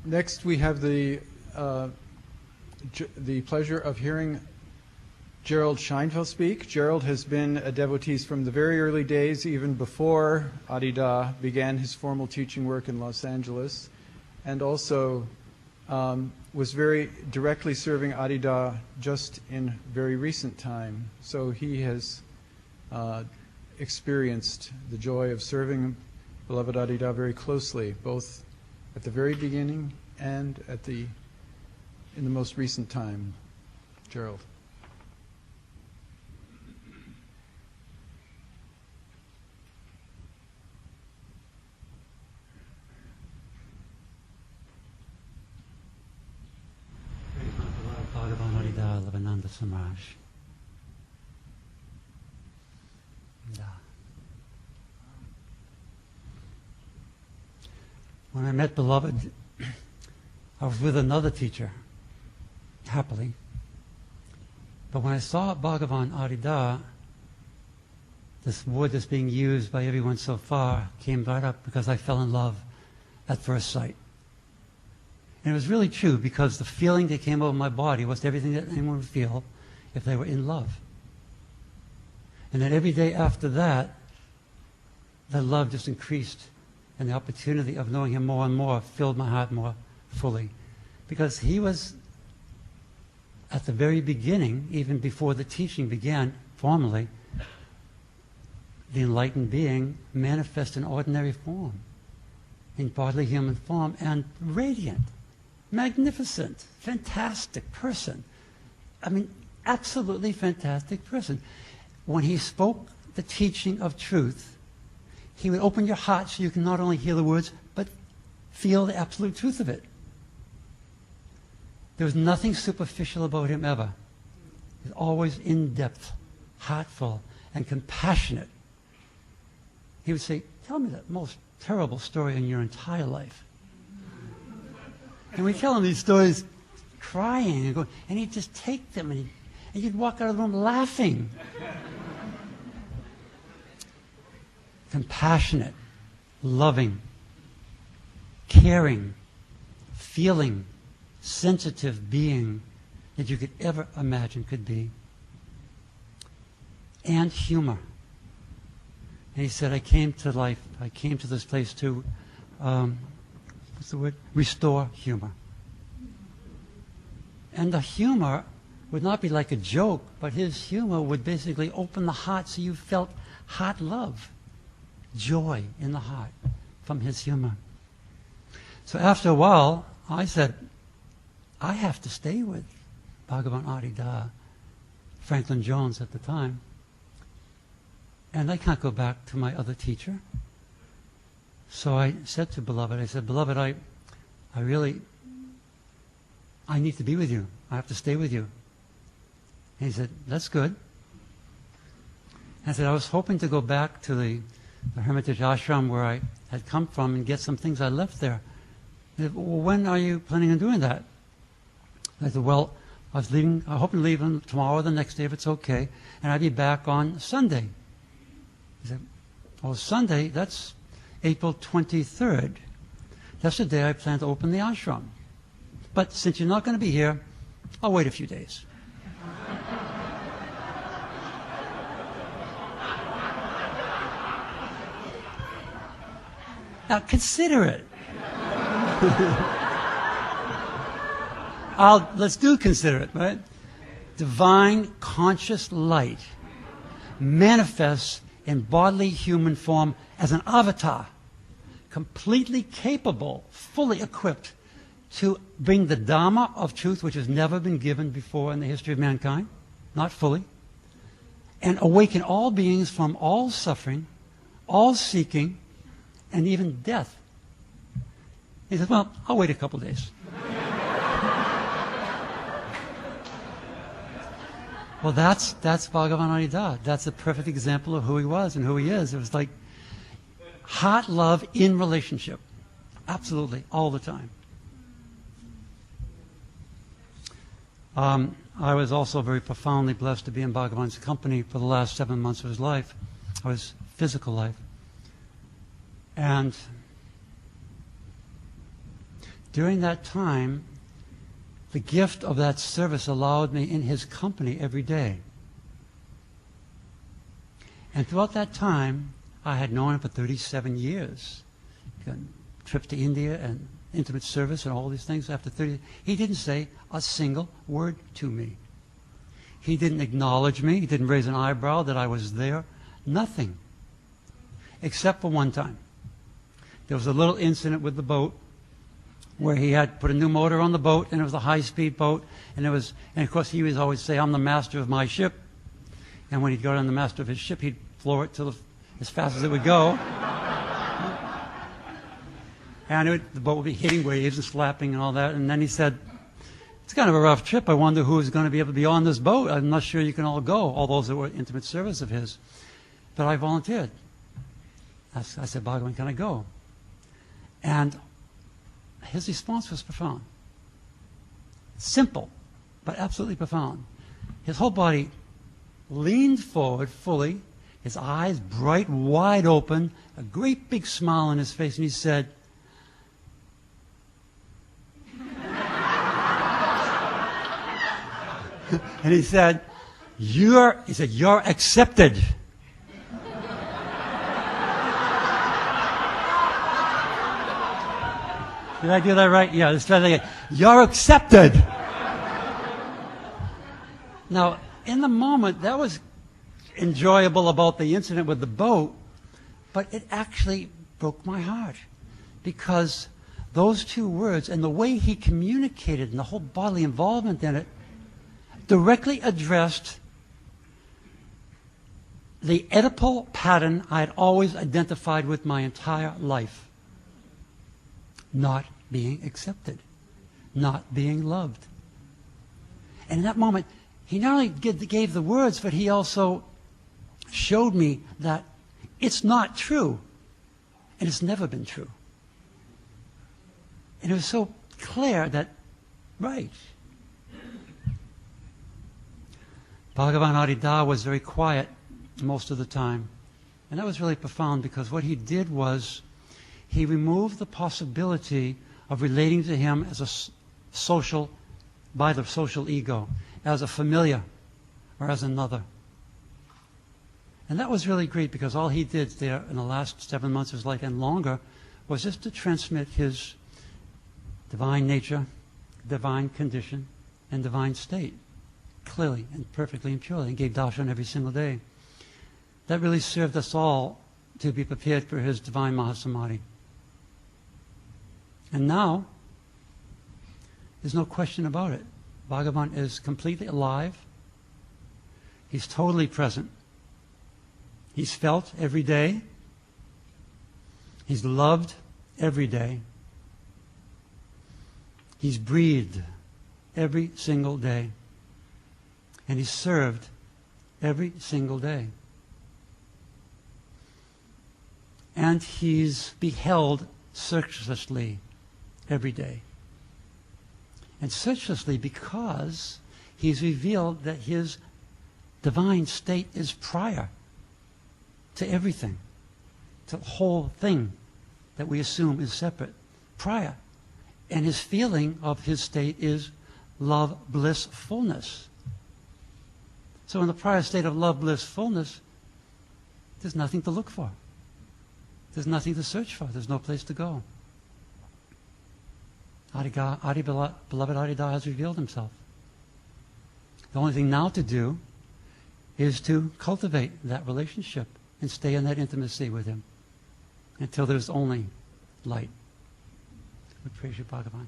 Next, we have the pleasure of hearing Gerald Sheinfeld speak. Gerald has been a devotee from the very early days, even before Adida began his formal teaching work in Los Angeles, and also was very directly serving Adida just in very recent time. So he has experienced the joy of serving beloved Adida very closely, both at the very beginning and in the most recent time. Gerald. Bhagavan Adida Lavananda Samraj. When I met Beloved, I was with another teacher, happily. But when I saw Bhagavan Adida, this word that's being used by everyone so far came right up because I fell in love at first sight. And it was really true because the feeling that came over my body was everything that anyone would feel if they were in love. And then every day after that, the love just increased, and the opportunity of knowing him more and more filled my heart more fully. Because he was, at the very beginning, even before the teaching began formally, the enlightened being manifest in ordinary form, in bodily human form, and radiant, magnificent, fantastic person. I mean, absolutely fantastic person. When he spoke the teaching of truth, he would open your heart so you can not only hear the words, but feel the absolute truth of it. There was nothing superficial about him ever. He was always in-depth, heartful, and compassionate. He would say, tell me the most terrible story in your entire life. And we tell him these stories crying and going, and he'd just take them and you'd walk out of the room laughing. Compassionate, loving, caring, feeling, sensitive being that you could ever imagine could be. And humor. And he said, I came to life, I came to this place to, what's the word? Restore humor. And the humor would not be like a joke, but his humor would basically open the heart so you felt heart love. Joy in the heart from his humor. So after a while, I said, I have to stay with Bhagavan Adida, Franklin Jones at the time, and I can't go back to my other teacher. So I said to Beloved, I said, Beloved, I need to be with you. I have to stay with you. And he said, that's good. And I said, I was hoping to go back to the Hermitage ashram where I had come from and get some things I left there. He said, well, when are you planning on doing that? I said, well, I was hoping to leave tomorrow or the next day if it's okay, and I'd be back on Sunday. He said, well, Sunday, that's April 23rd. That's the day I plan to open the ashram. But since you're not going to be here, I'll wait a few days. Now consider it. Let's consider it, right? Divine conscious light manifests in bodily human form as an avatar, completely capable, fully equipped to bring the Dharma of truth, which has never been given before in the history of mankind, not fully, and awaken all beings from all suffering, all seeking, and even death. He said, well, I'll wait a couple days. Well, that's Bhagavan Adida. That's a perfect example of who he was and who he is. It was like heart love in relationship. Absolutely, all the time. I was also very profoundly blessed to be in Bhagavan's company for the last 7 months of his life, of his physical life. And during that time, the gift of that service allowed me in his company every day. And throughout that time, I had known him for 37 years. Trips to India and intimate service and all these things after 30. He didn't say a single word to me. He didn't acknowledge me. He didn't raise an eyebrow that I was there. Nothing. Except for one time. There was a little incident with the boat where he had put a new motor on the boat, and it was a high-speed boat, and of course he would always say, "I'm the master of my ship." And when he'd go on the master of his ship, he'd floor it as fast as it would go. And the boat would be hitting waves and slapping and all that. And then he said, "It's kind of a rough trip. I wonder who's going to be able to be on this boat. I'm not sure you can all go," all those that were intimate service of his. But I volunteered. I said, "Bhagavan, can I go?" And his response was profound. Simple, but absolutely profound. His whole body leaned forward fully, his eyes bright, wide open, a great big smile on his face, and he said, "You're accepted." Did I do that right? Yeah, let's try that again. "You're accepted." Now, in the moment, that was enjoyable about the incident with the boat, but it actually broke my heart, because those two words and the way he communicated and the whole bodily involvement in it directly addressed the Oedipal pattern I had always identified with my entire life. Not being accepted, not being loved. And in that moment, he not only gave the words, but he also showed me that it's not true, and it's never been true. And it was so clear that, right. Bhagavan Adida was very quiet most of the time. And that was really profound, because what he did was he removed the possibility of relating to him as by the social ego, as a familiar or as another. And that was really great, because all he did there in the last 7 months of his life and longer was just to transmit his divine nature, divine condition, and divine state clearly and perfectly and purely, and gave darshan every single day. That really served us all to be prepared for his divine Mahasamadhi. And now, there's no question about it. Bhagavan is completely alive. He's totally present. He's felt every day. He's loved every day. He's breathed every single day. And he's served every single day. And he's beheld searchlessly every day. And searchlessly because he's revealed that his divine state is prior to everything, to the whole thing that we assume is separate, prior. And his feeling of his state is love, bliss, fullness. So in the prior state of love, bliss, fullness, there's nothing to look for. There's nothing to search for. There's no place to go. Beloved Adida has revealed himself. The only thing now to do is to cultivate that relationship and stay in that intimacy with him until there's only light. We praise you, Bhagavan.